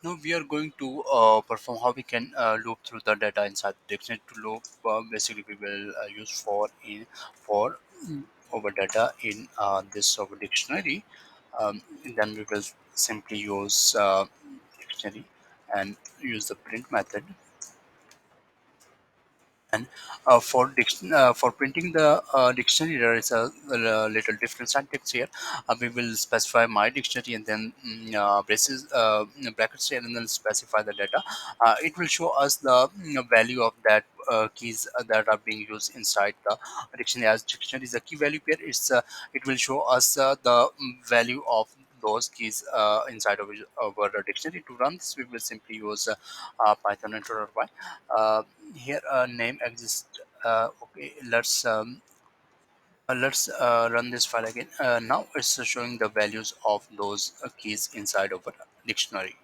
Now we are going to perform how we can loop through the data inside the dictionary. To loop, basically we will use for our data in this our dictionary. Then we will simply use dictionary and use the print method. And for printing the dictionary, there is a little different syntax here. We will specify my dictionary and then braces brackets here and then specify the data. It will show us the value of that keys that are being used inside the dictionary. As dictionary is a key value pair, it will show us the value of those keys inside of our dictionary. To run this, we will simply use Python enter y. Uh, Here a name exists. Okay, let's run this file again. Now it's showing the values of those keys inside of a dictionary.